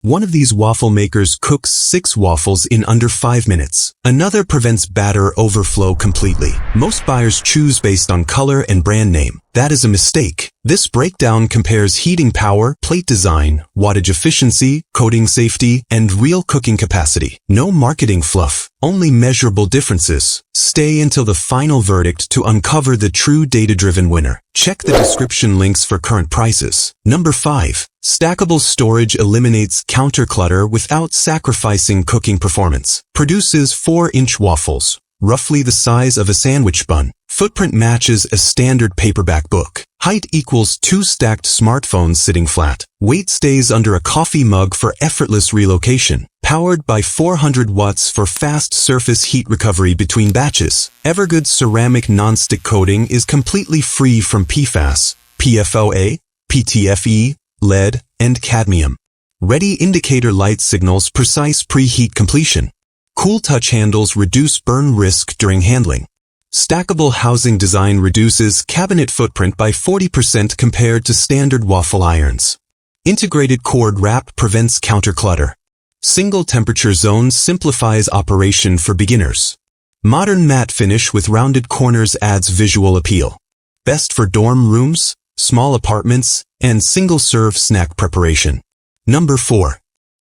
One of these waffle makers cooks 6 waffles in under 5 minutes. Another prevents batter overflow completely. Most buyers choose based on color and brand name. That is a mistake. This breakdown compares heating power, plate design, wattage efficiency, coating safety, and real cooking capacity. No marketing fluff, only measurable differences. Stay until the final verdict to uncover the true data-driven winner. Check the description links for current prices. Number 5. Stackable storage eliminates counter clutter without sacrificing cooking performance. Produces 4-inch waffles, roughly the size of a sandwich bun. Footprint matches a standard paperback book. Height equals 2 stacked smartphones sitting flat. Weight stays under a coffee mug for effortless relocation. Powered by 400 watts for fast surface heat recovery between batches. Evergood's ceramic nonstick coating is completely free from PFAS, PFOA, PTFE, lead, and cadmium. Ready indicator light signals precise preheat completion. Cool touch handles reduce burn risk during handling. Stackable housing design reduces cabinet footprint by 40% compared to standard waffle irons. Integrated cord wrap prevents counter clutter. Single temperature zone simplifies operation for beginners. Modern matte finish with rounded corners adds visual appeal. Best for dorm rooms, small apartments, and single-serve snack preparation. Number 4.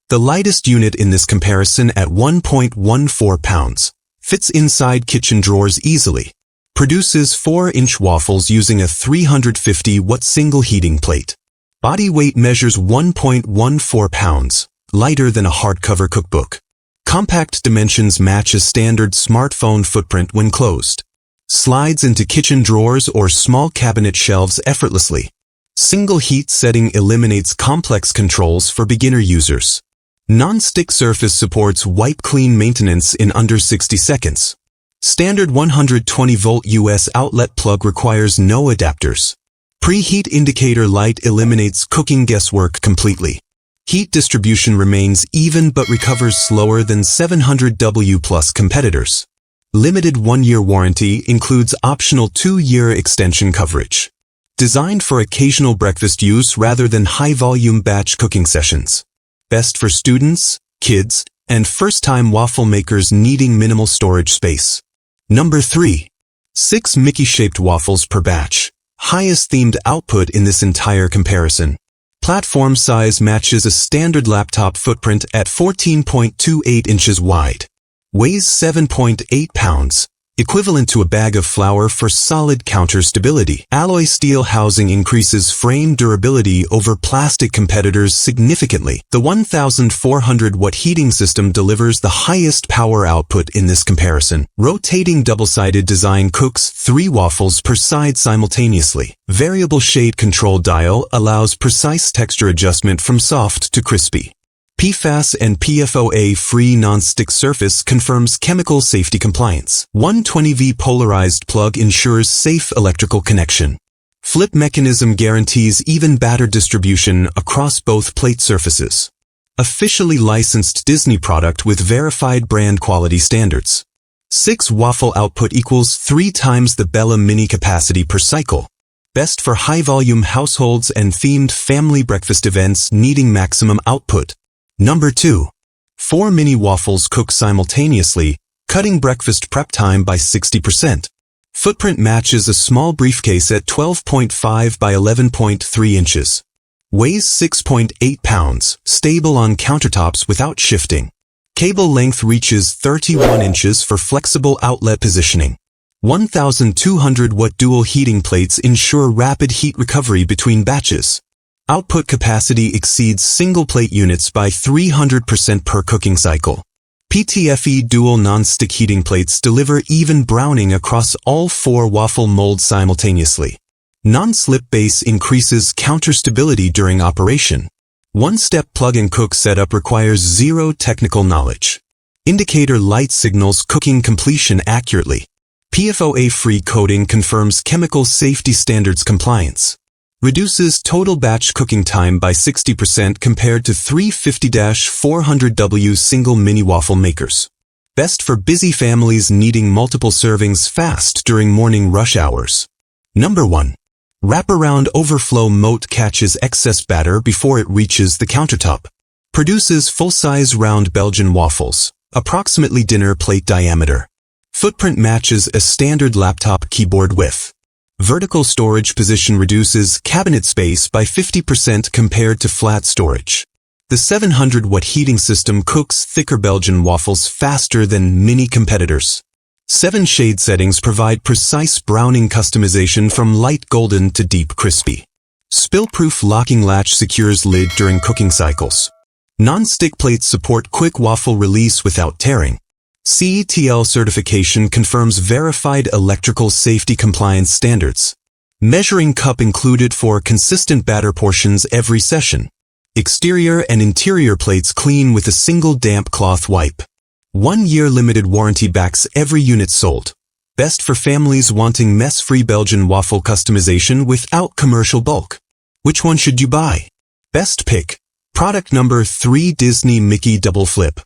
The lightest unit in this comparison at 1.14 pounds. Fits inside kitchen drawers easily. Produces 4-inch waffles using a 350-watt single heating plate. Body weight measures 1.14 pounds, lighter than a hardcover cookbook. Compact dimensions match a standard smartphone footprint when closed. Slides into kitchen drawers or small cabinet shelves effortlessly. Single heat setting eliminates complex controls for beginner users. Non-stick surface supports wipe clean maintenance in under 60 seconds. Standard 120-volt US outlet plug requires no adapters. Preheat indicator light eliminates cooking guesswork completely. Heat distribution remains even but recovers slower than 700W+ competitors. Limited 1-year warranty includes optional 2-year extension coverage. Designed for occasional breakfast use rather than high-volume batch cooking sessions. Best for students, kids, and first-time waffle makers needing minimal storage space. Number 3. 6 Mickey-shaped waffles per batch. Highest themed output in this entire comparison. Platform size matches a standard laptop footprint at 14.28 inches wide. Weighs 7.8 pounds. Equivalent to a bag of flour for solid counter stability. Alloy steel housing increases frame durability over plastic competitors significantly. The 1,400-watt heating system delivers the highest power output in this comparison. Rotating double-sided design cooks 3 waffles per side simultaneously. Variable shade control dial allows precise texture adjustment from soft to crispy. PFAS and PFOA-free non-stick surface confirms chemical safety compliance. 120V polarized plug ensures safe electrical connection. Flip mechanism guarantees even batter distribution across both plate surfaces. Officially licensed Disney product with verified brand quality standards. 6 waffle output equals 3 times the Bella Mini capacity per cycle. Best for high-volume households and themed family breakfast events needing maximum output. Number 2. 4 mini waffles cook simultaneously, cutting breakfast prep time by 60%. Footprint matches a small briefcase at 12.5 by 11.3 inches. Weighs 6.8 pounds, stable on countertops without shifting. Cable length reaches 31 inches for flexible outlet positioning. 1,200-watt dual heating plates ensure rapid heat recovery between batches. Output capacity exceeds single-plate units by 300% per cooking cycle. PTFE dual non-stick heating plates deliver even browning across all 4 waffle molds simultaneously. Non-slip base increases counter stability during operation. One-step plug-and-cook setup requires 0 technical knowledge. Indicator light signals cooking completion accurately. PFOA-free coating confirms chemical safety standards compliance. Reduces total batch cooking time by 60% compared to 350-400W single mini waffle makers. Best for busy families needing multiple servings fast during morning rush hours. Number 1. Wraparound overflow moat catches excess batter before it reaches the countertop. Produces full-size round Belgian waffles, approximately dinner plate diameter. Footprint matches a standard laptop keyboard width. Vertical storage position reduces cabinet space by 50% compared to flat storage. The 700-watt heating system cooks thicker Belgian waffles faster than many competitors. 7 shade settings provide precise browning customization from light golden to deep crispy. Spill-proof locking latch secures lid during cooking cycles. Non-stick plates support quick waffle release without tearing. CETL certification confirms verified electrical safety compliance standards. Measuring cup included for consistent batter portions every session. Exterior and interior plates clean with a single damp cloth wipe. 1-year limited warranty backs every unit sold. Best for families wanting mess-free Belgian waffle customization without commercial bulk. Which one should you buy? Best pick. Product number 3 Disney Mickey Double Flip.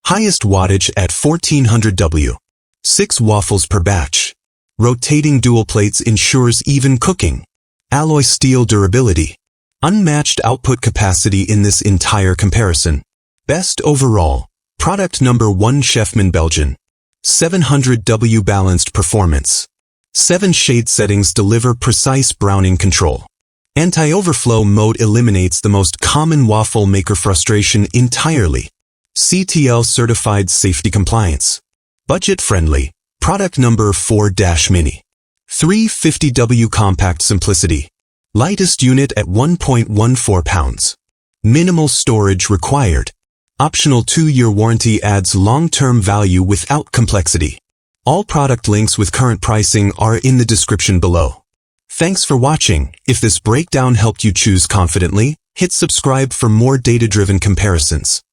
Highest wattage at 1400 W. 6 waffles per batch. Rotating dual plates ensures even cooking. Alloy steel durability. Unmatched output capacity in this entire comparison. Best overall. Product number 1 Chefman Belgian. 700 W balanced performance. 7 shade settings deliver precise browning control. Anti-overflow mode eliminates the most common waffle maker frustration entirely. CTL certified safety compliance. Budget friendly. Product number 4-Mini. 350W compact simplicity. Lightest unit at 1.14 pounds. Minimal storage required. Optional 2-year warranty adds long-term value without complexity. All product links with current pricing are in the description below. Thanks for watching. If this breakdown helped you choose confidently, hit subscribe for more data-driven comparisons.